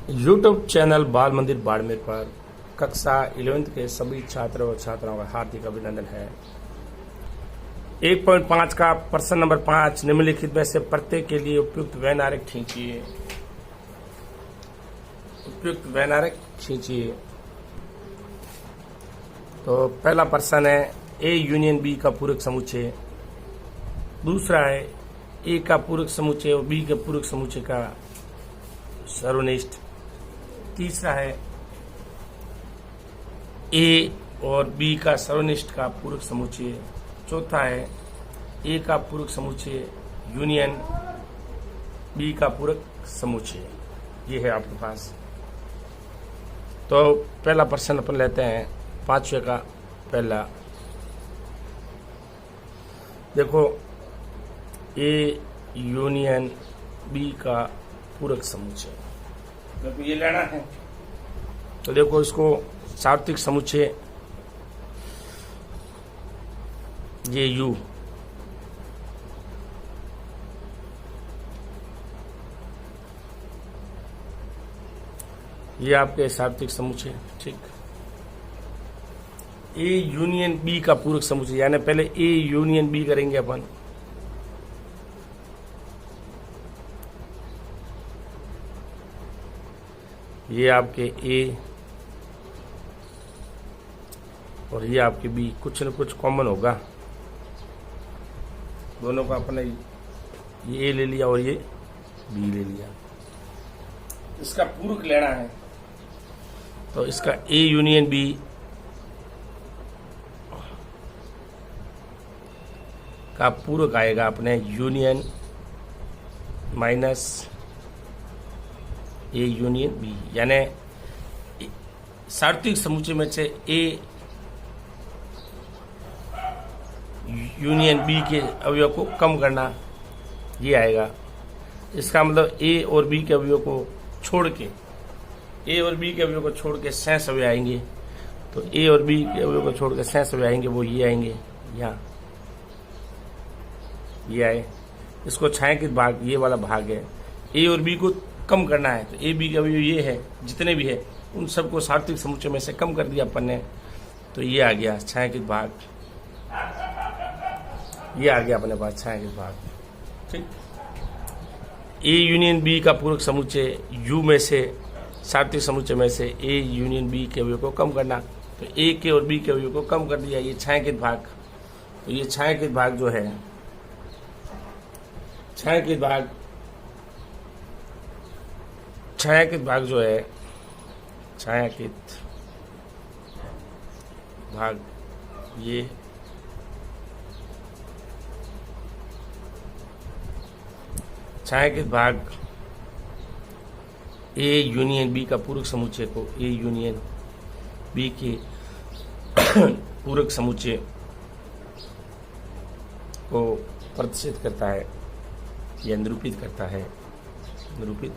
YouTube channel बाल मंदिर बाड़मेर पर कक्षा 11th के सभी छात्रों और छात्राओं का हार्दिक अभिनंदन है। 1.5 का प्रश्न नंबर 5 निम्नलिखित में से प्रत्येक के लिए उपयुक्त वैन आरेख खींचिए। उपयुक्त वैन आरेख खींचिए। तो पहला प्रश्न है ए यूनियन बी का पूरक समुच्चय। दूसरा है ए का पूरक समुच्चय और बी के पूरक समुच्चय का सर्वनिष्ठ। तीसरा है ए और बी का सर्वनिष्ठ का पूरक समुच्चय। चौथा है ए का पूरक समुच्चय यूनियन बी का पूरक समुच्चय। ये है आपके पास। तो पहला प्रश्न अपन लेते हैं 5वें का पहला। देखो ए यूनियन बी का पूरक समुच्चय देखो ये लेना है। तो देखो इसको सार्वत्रिक समुच्चय ये यू, ये आपके सार्वत्रिक समुच्चय। ठीक। ए यूनियन बी का पूरक समुच्चय यानी पहले ए यूनियन बी करेंगे अपन। ये आपके ए और ये आपके बी, कुछ न कुछ कॉमन होगा दोनों का। अपने ये ए ले लिया और ये बी ले लिया। इसका पूरक लेना है तो इसका ए यूनियन बी का पूरक आएगा अपने union minus A union B, यानी सार्वत्रिक समुच्चय में से ए यूनियन बी के अवयव को कम करना, ये आएगा। इसका मतलब ए और बी के अवयव को छोड़ के, ए और बी के अवयव को छोड़ के शेष अवयव आएंगे। तो ए और बी के अवयव को छोड़ के शेष अवयव आएंगे, वो ये आएंगे यहाँ, ये आए। इसको छायांकित भाग ये वाला भाग है। ए और बी को कम करना है तो ए बी के अवयव ये है, जितने भी है उन सबको सार्वत्रिक समुच्चय में से कम कर दिया अपन ने। तो ये आ गया छायांकित भाग, ये आ गया अपने पास छायांकित भाग। ठीक। ए यूनियन बी का पूरक समुच्चय यू में से सार्वत्रिक समुच्चय में से ए यूनियन बी के अवयव को कम करना। तो ए के और बी के अवयव को कम कर दिया, ये छायांकित भाग। तो ये छायांकित भाग जो है, छायांकित भाग जो है, छायांकित भाग ये छायांकित भाग ए यूनियन बी का पूरक समुच्चय को ए यूनियन बी के पूरक समुच्चय को प्रदर्शित करता है या निरूपित करता है, निरूपित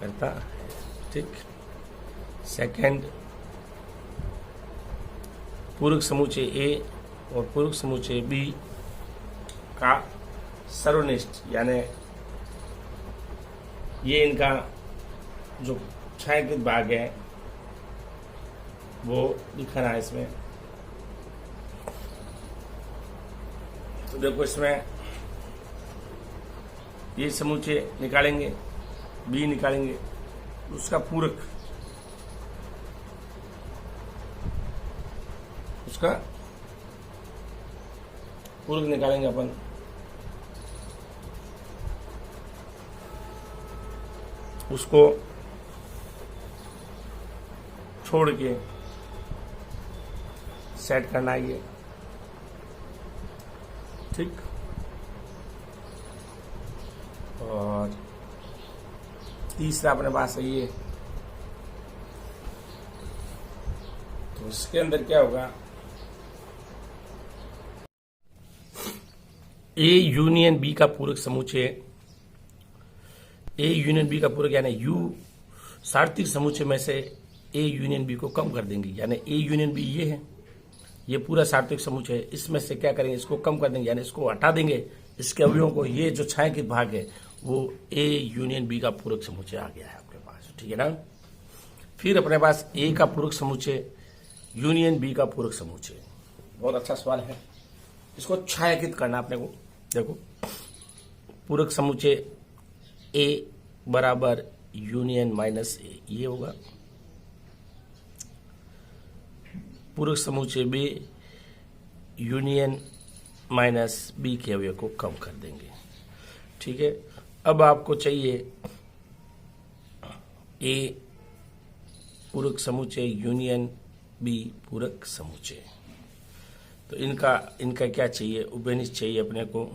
करता है। ठीक। सेकंड, पूरक समुच्चय ए और पूरक समुच्चय बी का सर्वनिष्ठ, यानी ये इनका जो छायांकित भाग है वो दिखाना है इसमें। तो देखो इसमें ये समुच्चय निकालेंगे, बी निकालेंगे, उसका पूरक, उसका पूरक निकालेंगे अपन। उसको छोड़ के सेट करना है ये। ठीक। और तीसरा अपने पास है ये। तो इसके अंदर क्या होगा, ए यूनियन बी का पूरक समुच्चय, ए यूनियन बी का पूरक यानी यू सार्वत्रिक समुच्चय में से ए यूनियन बी को कम कर देंगे, यानी ए यूनियन बी ये है, ये पूरा सार्वत्रिक समुच्चय है। इसमें से क्या करेंगे, इसको कम कर देंगे, यानी इसको हटा देंगे, इसके अवयवों को, ये जो छायांकित भाग है वो ए यूनियन बी का पूरक समुच्चय आ गया है अपने पास, ठीक है ना। फिर अपने पास ए का पूरक समुच्चय यूनियन बी का पूरक समुच्चय, बहुत अच्छा सवाल है, इसको छायांकित करना अपने को। देखो पूरक समुच्चय ए बराबर यूनियन माइनस ए, ये होगा। पूरक समुच्चय बी यूनियन माइनस बी के अवयव को कम कर देंगे, ठीक है। अब आपको चाहिए ए पूरक समुच्चय यूनियन बी पूरक समुच्चय। तो इनका क्या चाहिए, उभयनिष्ठ चाहिए अपने को।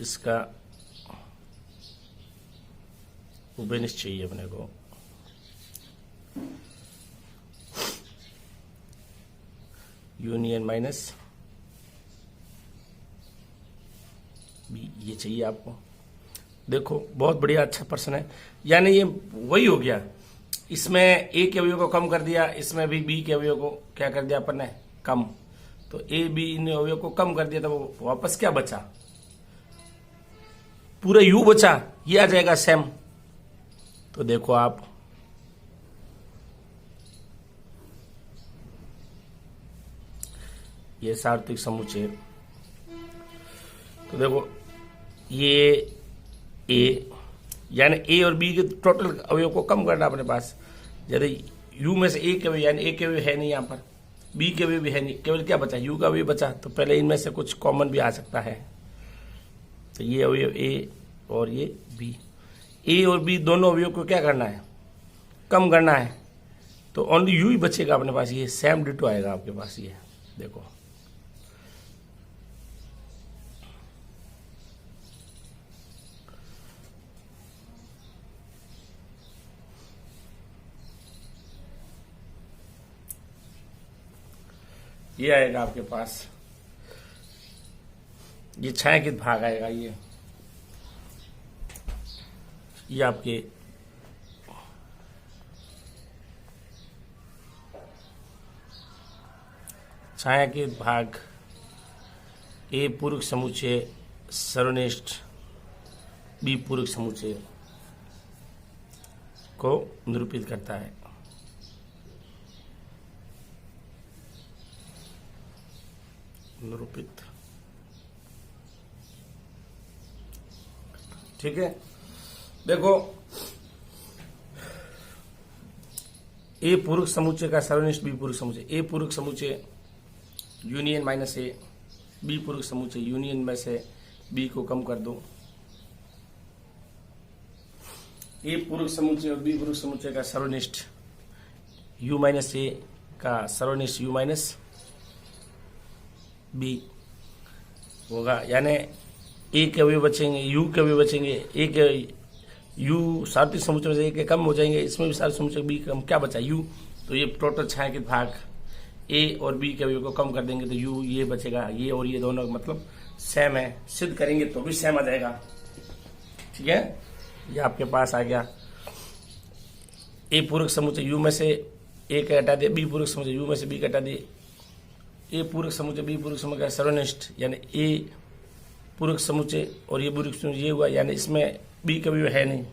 इसका उभयनिष्ठ चाहिए अपने को। यूनियन माइनस बी, ये चाहिए आपको। देखो बहुत बढ़िया, अच्छा प्रश्न है। यानी ये वही हो गया, इसमें ए के अवयव को कम कर दिया, इसमें भी बी के अवयव को क्या कर दिया अपन ने, कम। तो ए बी इन अवयव को कम कर दिया, तो वो वापस क्या बचा, पूरा यू बचा, ये आ जाएगा सेम। तो देखो आप ये सार्वत्रिक समुच्चय, तो देखो ये ए, यानी ए और बी के टोटल अवयव को कम करना अपने पास। यदि यू में से ए के अवयव, यानी ए के अवयव है नहीं, यहाँ पर बी के अवयव भी है नहीं, केवल क्या बचा, यू का अवयव बचा। तो पहले इनमें से कुछ कॉमन भी आ सकता है। तो ये अवयव ए और ये बी, ए और बी दोनों अवयव को क्या करना है, कम करना है। तो ओनली यू ही बचेगा अपने पास, ये सेम डिटो आएगा आपके पास। ये देखो ये आएगा आपके पास, ये छायांकित भाग आएगा। ये आपके छायांकित भाग ए पूरक समुच्चय सर्वनिष्ठ बी पूरक समुच्चय को निरूपित करता है। निरूपित, ठीक है। देखो ए पूरक समुच्चय का सर्वनिष्ठ बी पूरक समुच्चय, ए पूरक समुच्चय यूनियन माइनस ए, बी पूरक समुच्चय यूनियन में से बी को कम कर दो। ए पूरक समुच्चय और बी पूरक समुच्चय का सर्वनिष्ठ यू माइनस ए का सर्वनिष्ठ यू माइनस बी होगा। यानी ए के अवयव बचेंगे, यू के अवयव बचेंगे, ए के यू सार्वत्रिक समुच्चय में से ए के कम हो जाएंगे, इसमें भी सार्वत्रिक समुच्चय बी कम, क्या बचा यू। तो ये टोटल छायांकित भाग ए और बी के अवयव को कम कर देंगे, तो यू ये बचेगा। ये और ये दोनों मतलब सेम है, सिद्ध करेंगे तो भी सेम आ जाएगा, ठीक है। ये आपके पास आ गया। ए पूरक समुच्चय यू में से ए का हटा दिया, बी पूरक समुच्चय यू में से बी का हटा दिए, ए पूरक समुच्चय बी पूरक समुच्चय का सर्वनिष्ठ, यानी ए पूरक समुच्चय और ये पूरक समुच्चय ये हुआ, यानी इसमें बी का अवयव है नहीं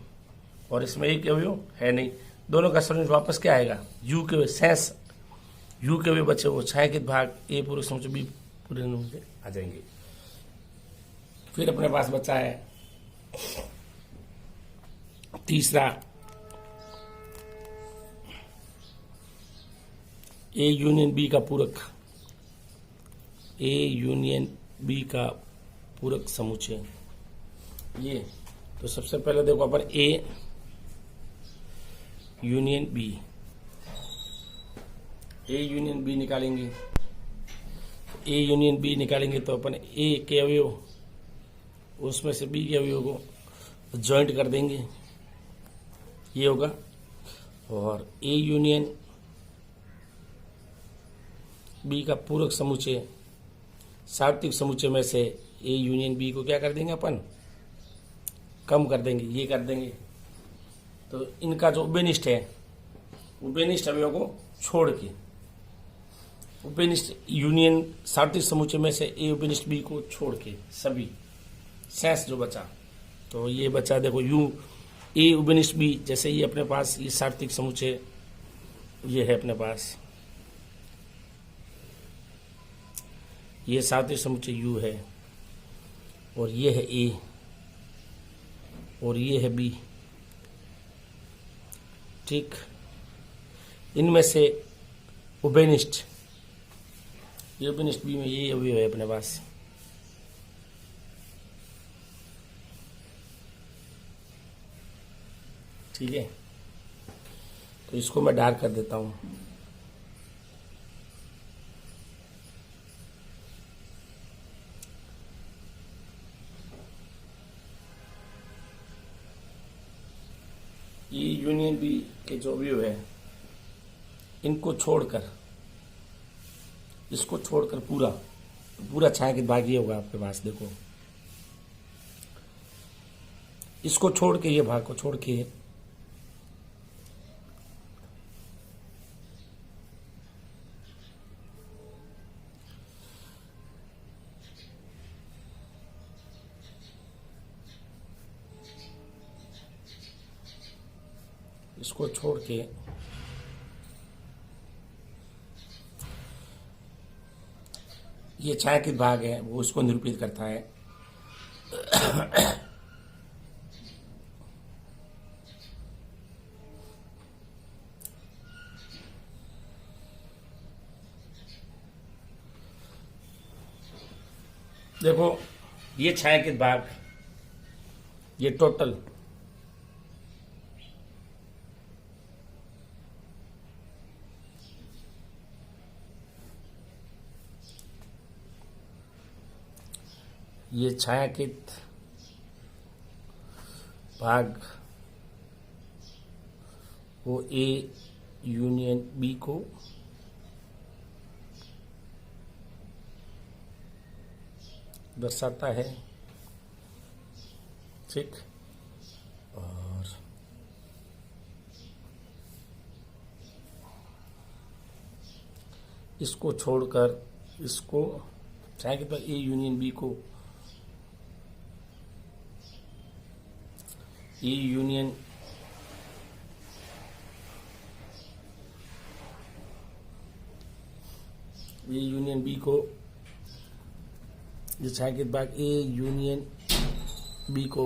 और इसमें ए का अवयव है नहीं, दोनों का सर्वनिष्ठ वापस क्या आएगा, यू के शेष यू के अवयव बचे वो छायांकित भाग ए पूरक समुच्चय बी पूरक समुच्चय आ जाएंगे। फिर अपने पास बचा है तीसरा, ए यूनियन बी का पूरक, ए यूनियन बी का पूरक समुच्चय। ये तो सबसे पहले देखो अपन A union B, A union B निकालेंगे। ए यूनियन बी निकालेंगे तो अपन ए के अवयव उसमें से बी के अवयव को ज्वाइंट कर देंगे, ये होगा। और ए यूनियन बी का पूरक समुच्चय सार्वत्रिक समुच्चय में से ए यूनियन बी को क्या कर देंगे अपन, कम कर देंगे, ये कर देंगे। तो इनका जो उभयनिष्ठ है, उभयनिष्ठ अवयव को छोड़ के उभयनिष्ठ यूनियन सार्वत्रिक समुच्चय में से ए उभयनिष्ठ बी को छोड़ के सभी शेष जो बचा, तो ये बचा देखो यू ए उपनिष्ठ बी, जैसे ये अपने पास ये सार्वत्रिक समुच्चय ये है अपने पास, ये सार्वत्रिक समुच्चय यू है, और ये है ए, और ये है बी। ठीक, इनमें से उभयनिष्ठ, ये उभयनिष्ठ बी में ये अवयव है अपने पास। ठीक है, तो इसको मैं डार्क कर देता हूं। ये यूनियन बी के जो अवयव है, इनको छोड़कर, इसको छोड़कर पूरा छायांकित भाग ये होगा आपके पास। देखो, इसको छोड़ के, ये भाग को छोड़ के इसको छोड़ के ये छायांकित भाग है वो इसको निरूपित करता है। देखो, ये छायांकित भाग, ये टोटल ये छायांकित भाग वो ए यूनियन बी को दर्शाता है। ठीक, और इसको छोड़कर इसको छायांकित भाग ए यूनियन बी को ए यूनियन बी को, ये छायांकित भाग ए यूनियन बी को,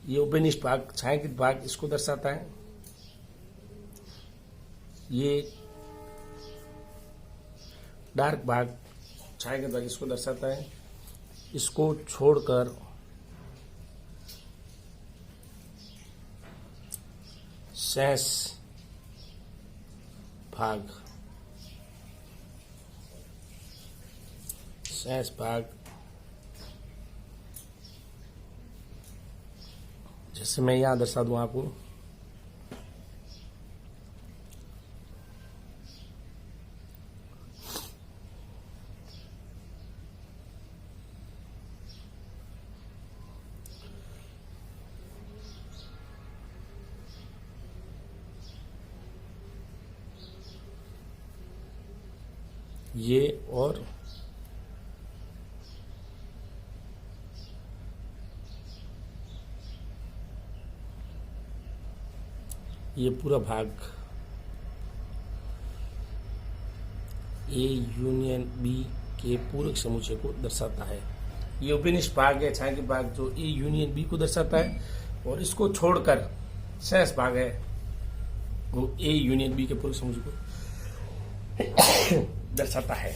ये उभयनिष्ठ भाग छायांकित भाग इसको दर्शाता है। ये डार्क भाग छायांकित भाग इसको दर्शाता है। इसको छोड़कर शेष भाग जैसे मैं यहां दर्शा दूं आपको, ये और ये पूरा भाग ए यूनियन बी के पूरक समुच्चय को दर्शाता है। ये उभयनिष्ठ भाग है छायांकित भाग जो ए यूनियन बी को दर्शाता है, और इसको छोड़कर शेष भाग है वो ए यूनियन बी के पूरक समुच्चय को दर्शाता है।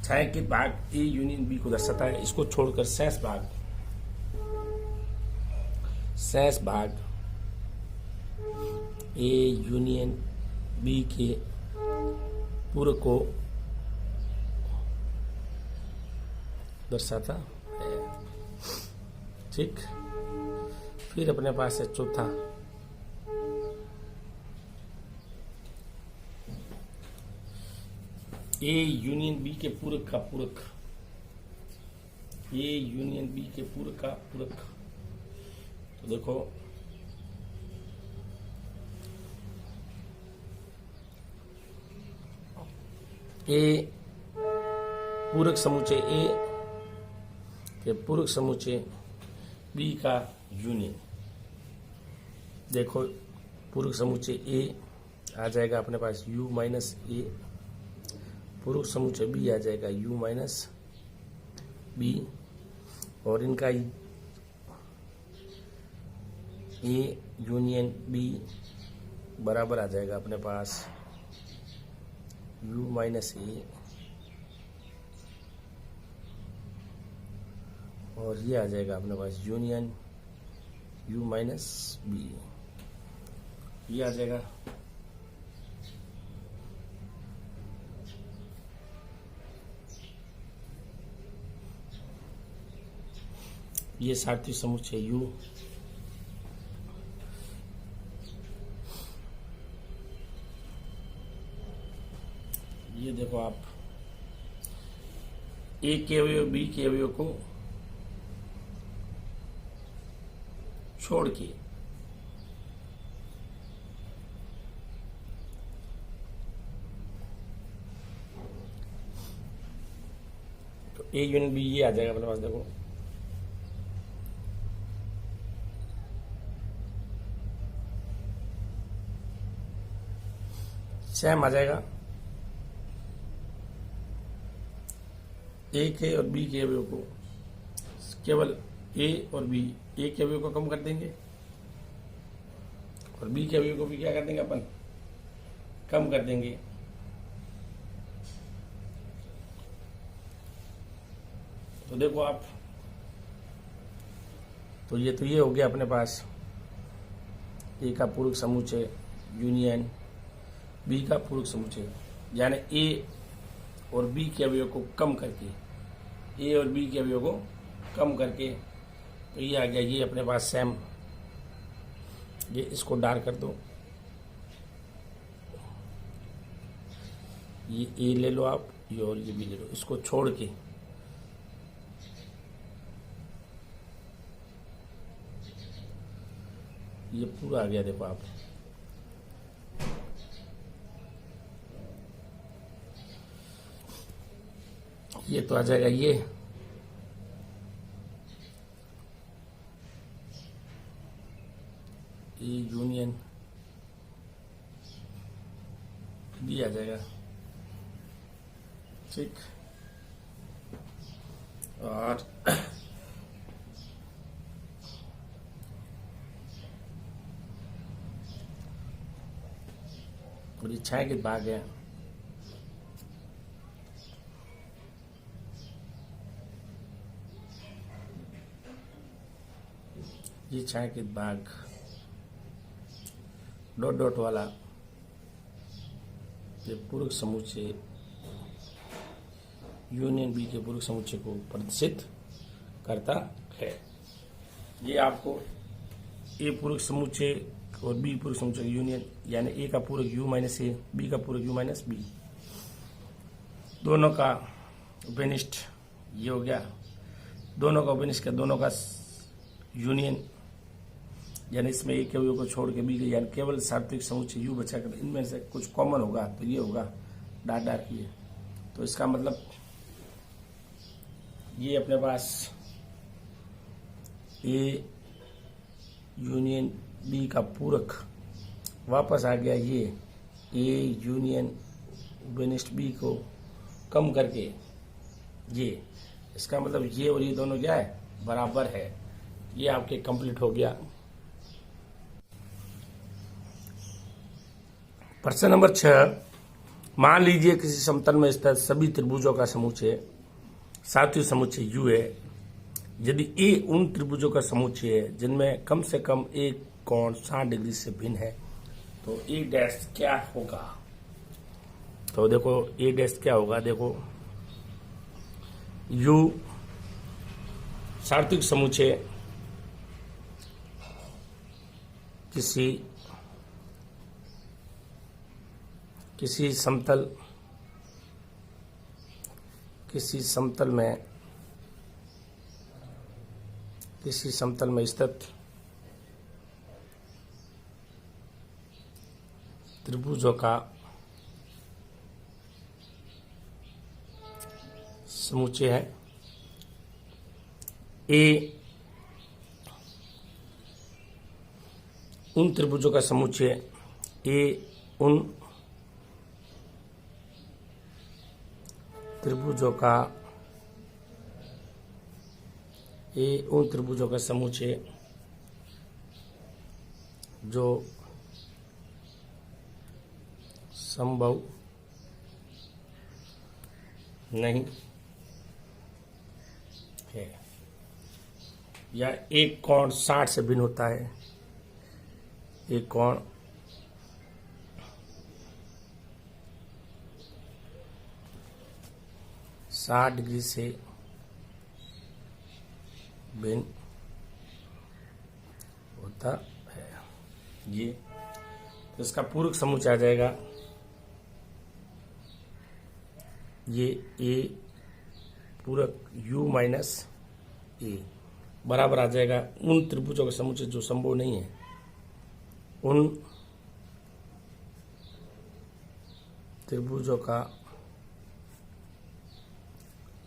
छायांकित भाग ए यूनियन बी को दर्शाता है, इसको छोड़कर शेष भाग ए यूनियन बी के पूरक को दर्शाता है। ठीक, फिर अपने पास है चौथा, ए यूनियन बी के पूरक का पूरक, ए यूनियन बी के पूरक का पूरक। तो देखो, ए पूरक समुच्चय ए के पूरक समुच्चय बी का यूनियन। देखो पूरक समुच्चय ए आ जाएगा अपने पास u माइनस ए, पूरक समुच्चय बी आ जाएगा u माइनस बी, और इनका ए यूनियन बी बराबर आ जाएगा अपने पास u माइनस ए, और ये आ जाएगा अपने पास यूनियन u माइनस बी, ये आ जाएगा। ये सात्विक समुच्चय u, ये देखो आप ए के अवयव बी के अवयव को छोड़ के तो ए यूनियन बी ये आ जाएगा अपने पास। देखो सेम आ जाएगा, ए के और बी के अवयव को केवल ए और बी, ए के अवयव को कम कर देंगे और बी के अवयव को भी क्या कर देंगे अपन, कम कर देंगे। तो देखो आप, तो ये हो गया अपने पास ए का पूरक समुच्चय यूनियन बी का पूरक समुच्चय, यानी ए और बी के अवयव को कम करके, ए और बी के अवयव को कम करके, तो ये आ गया ये अपने पास सेम। ये इसको डार कर दो, ये ए ले लो आप, ये और ये भी ले लो, इसको छोड़ के ये पूरा आ गया। देखो आप ये तो आ जाएगा ये यूनियन बी आ जाएगा, ठीक। और ये छायांकित भाग है, ये छायांकित भाग डॉट डॉट वाला ये पूरक समुच्चय यूनियन बी के पूरक समुच्चय को प्रदर्शित करता है। ये आपको ए पूरक समुच्चय और बी पूरक समुच्चय यूनियन, यानी ए का पूरक u माइनस ए, बी का पूरक u माइनस बी, दोनों का उपनिष्ठ ये हो गया, दोनों का उपनिष्ठ का दोनों का यूनियन, यानी इसमें एक के अवयव को छोड़ के बी के, यानी केवल सात्विक समुच्चय u बचा कर इनमें से कुछ कॉमन होगा तो ये होगा डाट डाट किए। तो इसका मतलब ये अपने पास ए यूनियन बी का पूरक वापस आ गया, ये ए यूनियन उपनिष्ठ बी को कम करके ये, इसका मतलब ये और ये दोनों क्या है, बराबर है। ये आपके कंप्लीट हो गया। प्रश्न नंबर 6, मान लीजिए किसी समतल में स्थित सभी त्रिभुजों का समुच्चय सात्विक समुच्चय u है, यदि ए उन त्रिभुजों का समुच्चय है जिनमें कम से कम एक कोण 60 डिग्री से भिन्न है, तो ए डैश क्या होगा। तो देखो ए डैश क्या होगा, देखो u सात्विक समुच्चय किसी समतल में स्थित त्रिभुजों का समुच्चय है, ए उन त्रिभुजों का समुच्चय, ए उन त्रिभुजों का समुच्चय जो संभव नहीं है, या एक कोण 60 से भिन्न होता है, एक कोण 60 डिग्री से भिन्न होता है। ये तो इसका पूरक समुच्चय आ जाएगा, ये ए पूरक u माइनस ए बराबर आ जाएगा उन त्रिभुजों का समुच्चय जो संभव नहीं है, उन त्रिभुजों का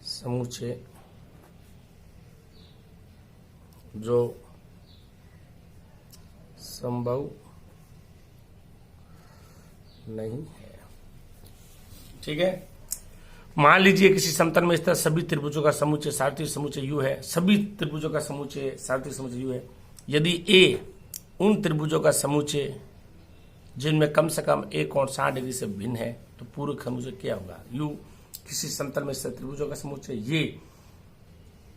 समुच्चय जो संभव नहीं है। ठीक है, मान लीजिए किसी समतल में स्थित सभी त्रिभुजों का समुच्चय सार्वत्रिक समुच्चय u है, सभी त्रिभुजों का समुच्चय सार्वत्रिक समुच्चय u है। यदि a उन त्रिभुजों का समुच्चय जिनमें कम से कम एक कोण 60 डिग्री से भिन्न है, तो पूरक समुच्चय क्या होगा? u किसी समतल में स्थित त्रिभुजों का समुच्चय, ये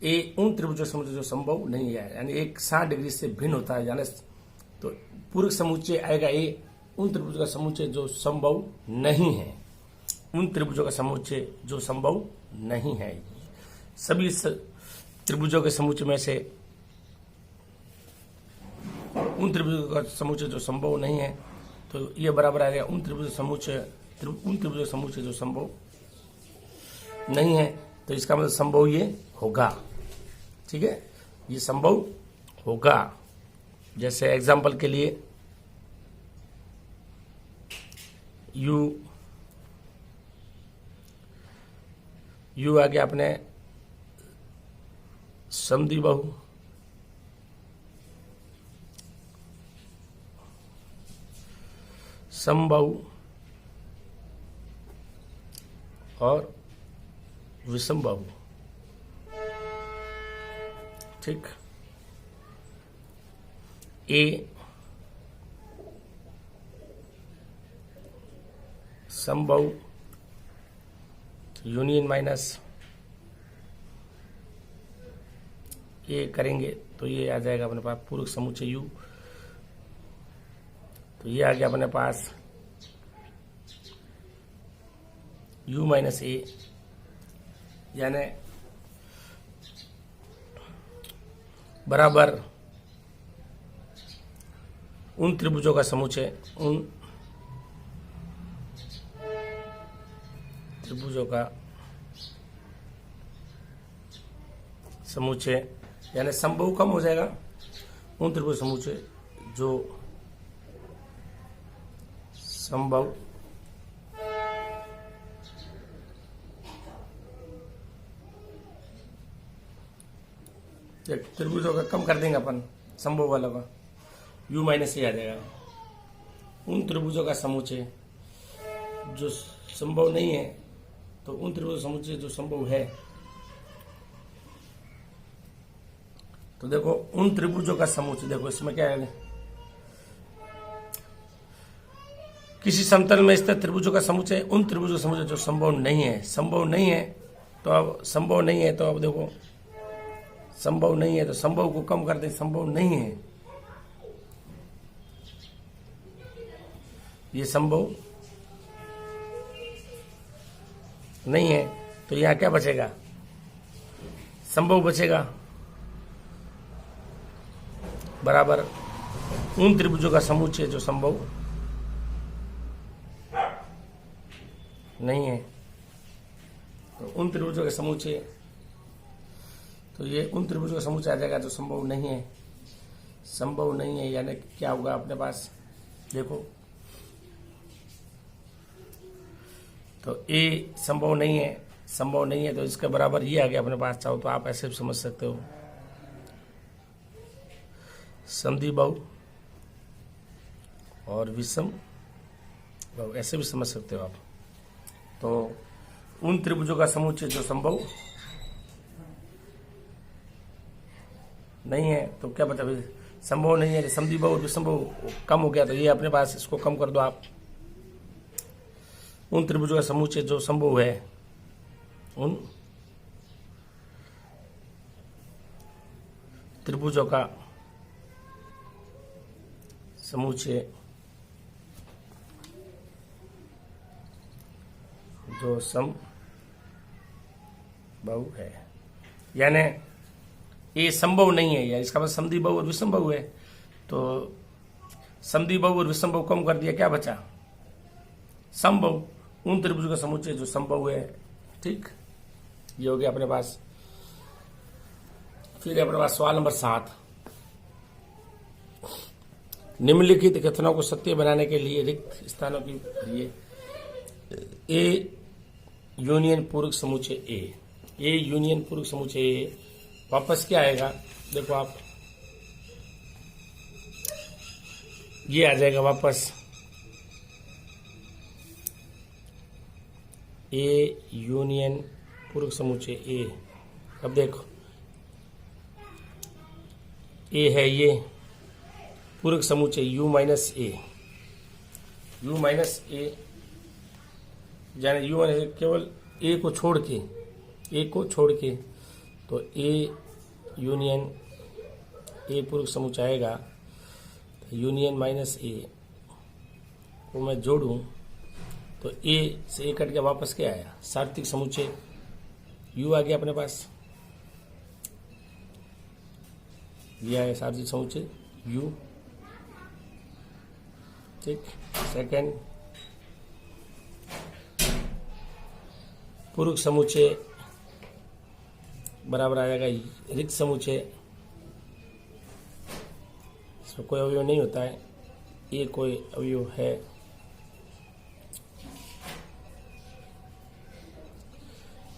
a उन त्रिभुजों का समुच्चय जो संभव नहीं है, यानी एक 60 डिग्री से भिन्न होता है, यानी तो पूरक समुच्चय आएगा a उन त्रिभुजों का समुच्चय जो संभव नहीं है, उन त्रिभुजों का समुच्चय जो संभव नहीं है। सभी त्रिभुजों के समुच्चय में से उन त्रिभुजों का समुच्चय जो संभव नहीं है, तो ये बराबर आएगा उन त्रिभुजों का समुच्चय जो संभव नहीं है। तो इसका मतलब संभव ये होगा। ठीक है, ये संभव होगा। जैसे एग्जांपल के लिए यू आ गया अपने समद्विबाहु, समबाहु और विषमबाहु। ठीक, ए समबाहु यूनियन माइनस ए करेंगे तो ये आ जाएगा अपने पास पूरक समुच्चय यू। तो ये आ गया अपने पास u माइनस ए, यानी बराबर उन त्रिभुजों का समुच्चय, उन त्रिभुजों का समुच्चय, यानी संभव कम हो जाएगा, उन त्रिभुज समुच्चय जो संभव त्रिभुजों का कम कर देंगे अपन, संभव वाला का u माइनस ए आ जाएगा। उन त्रिभुजों का समुच्चय जो संभव नहीं है, तो उन त्रिभुज समुच्चय जो संभव है, तो देखो उन त्रिभुजों का समुच्चय, देखो इसमें क्या है, किसी समतल में स्थित त्रिभुजों का समुच्चय उन त्रिभुजों का समुच्चय जो संभव नहीं है, संभव नहीं है। तो अब संभव नहीं है, तो अब देखो संभव नहीं है, तो संभव को कम कर दें, संभव नहीं है, ये संभव नहीं है, तो यहां क्या बचेगा? संभव बचेगा, बराबर उन त्रिभुजों का समुच्चय जो संभव नहीं है। तो उन त्रिभुजों का समुच्चय, तो ये उन त्रिभुजों का समुच्चय आ जाएगा जो संभव नहीं है, संभव नहीं है, यानी क्या होगा अपने पास, देखो तो ए संभव नहीं है, संभव नहीं है, तो इसके बराबर ये आ गया अपने पास। चाहो तो आप ऐसे भी समझ सकते हो, समद्विबाहु और विषम बाहु, ऐसे भी समझ सकते हो आप। तो उन त्रिभुजों का समुच्चय जो समबाहु नहीं है, तो क्या बता भाई, संभव नहीं है, समद्विबाहु और विषमबाहु कम हो गया, तो ये अपने पास, इसको कम कर दो आप। उन त्रिभुजों का समुच्चय जो समबाहु है, उन त्रिभुजों का समुच्चय जो समबाहु है, यानी ये संभव नहीं है, या इसका मतलब समद्विबाहु और विषमबाहु है। तो समद्विबाहु और विषमबाहु कम कर दिया, क्या बचा? समबाहु। उन त्रिभुजों का समुच्चय जो समबाहु है। ठीक, ये हो गया अपने पास। फिर अपने पास सवाल नंबर 7, निम्नलिखित कथनों को सत्य बनाने के लिए रिक्त स्थानों के लिए ए यूनियन पूरक समुच्चय ए यूनियन पूरक समुच्चय ए वापस क्या आएगा? देखो आप, ये आ जाएगा वापस ए यूनियन पूरक समुच्चय ए। अब देखो, ए है ये पूरक समुच्चय यू माइनस ए, यानी यू माइनस केवल ए को छोड़ के, तो ए यूनियन ए पूरक समुच्चय आएगा। यूनियन माइनस ए को मैं जोड़ूं तो ए से ए कट के वापस क्या आया? सार्वत्रिक समुच्चय यू आ गया अपने पास। ये आया सार्वत्रिक समुच्चय यू। ठीक, सेकंड पूरक समुच्चय बराबर आ जाएगा रिक्त समुच्चय। इसमें कोई अवयव नहीं होता है, ये कोई अवयव है।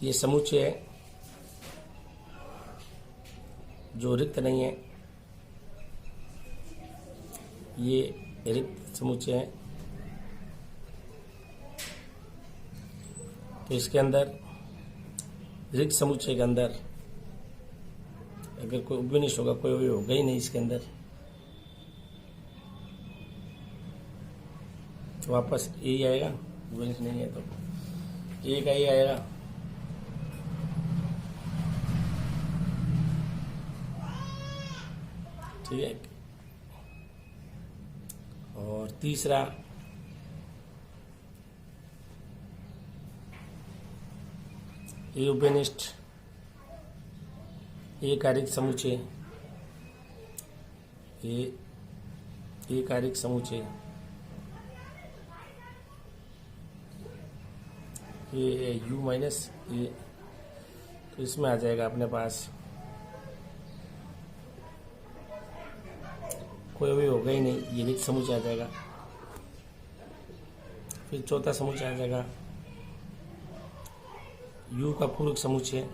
ये समुच्चय जो रिक्त नहीं है, ये रिक्त समुच्चय है। तो इसके अंदर, रिक्त समुच्चय के अंदर अगर कोई उपनिष्ठ होगा, कोई अवयव होगा ही नहीं इसके अंदर, तो वापस ए ही आएगा। उपनिष्ठ नहीं है तो ए का ही आएगा। ठीक है। और तीसरा, ए उपनिष्ठ ए कारिक समुच्चय, ए कारिक समुच्चय, ये यू माइनस ए, तो इसमें आ जाएगा अपने पास कोई भी होगा ही नहीं, ये रिक्त समुच्चय आ जाएगा। फिर चौथा समुच्चय आ जाएगा यू का पूरक समुच्चय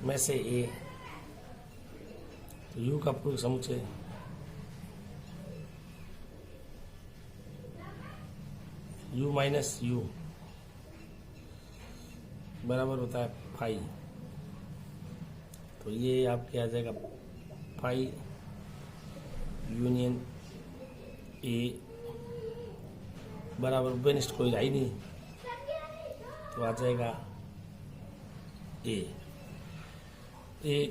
में से ए, तो यू का पूरक समुच्चय यू माइनस यू बराबर होता है फाई। तो ये आपके आ जाएगा फाई यूनियन ए बराबर उपनिष्ठ कोई है ही नहीं, तो आ जाएगा ए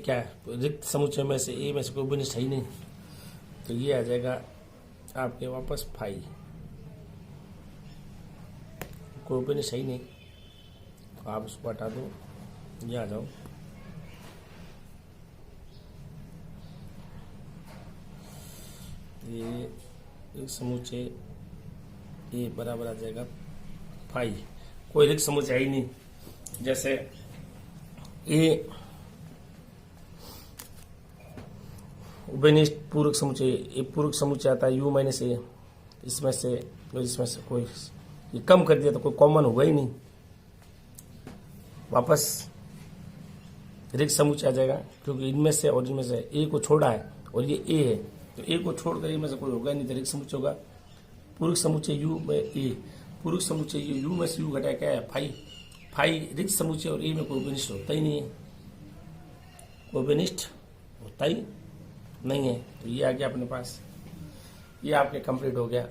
क्या रिक्त समुच्चय में से ए में से कोई उपनिष्ठ है ही नहीं, तो ये आ जाएगा आपके वापस फाई। कोई उपनिष्ठ है ही नहीं, तो आप उसको हटा दो, ये आ जाओ। ये एक समुच्चय ए बराबर आ जाएगा फाई। कोई रिक्त समुच्चय है ही नहीं। जैसे ए उपनिष्ठ पूरक समुच्चय, ए पूरक समुच्चय आता है यू माइनस ए, इसमें से कोई ये कम कर दिया तो कोई कॉमन होगा ही नहीं, वापस रिक्त समुच्चय आ जाएगा, क्योंकि इनमें से और इनमें से ए को छोड़ा है, और ये ए है, तो ए को छोड़कर इनमें से कोई होगा नहीं, तो रिक्त समुच्चय होगा पूरक समुच्चय यू में ए, पूरक समुच्चय यू में से यू घटाया क्या है फाई, फाई रिक्त समुच्चय और ए में कोई बेनिष्ठ होता ही नहीं है, कोई बेनिष्ठ होता ही नहीं है। तो ये आ गया अपने पास, ये आपके कंप्लीट हो गया।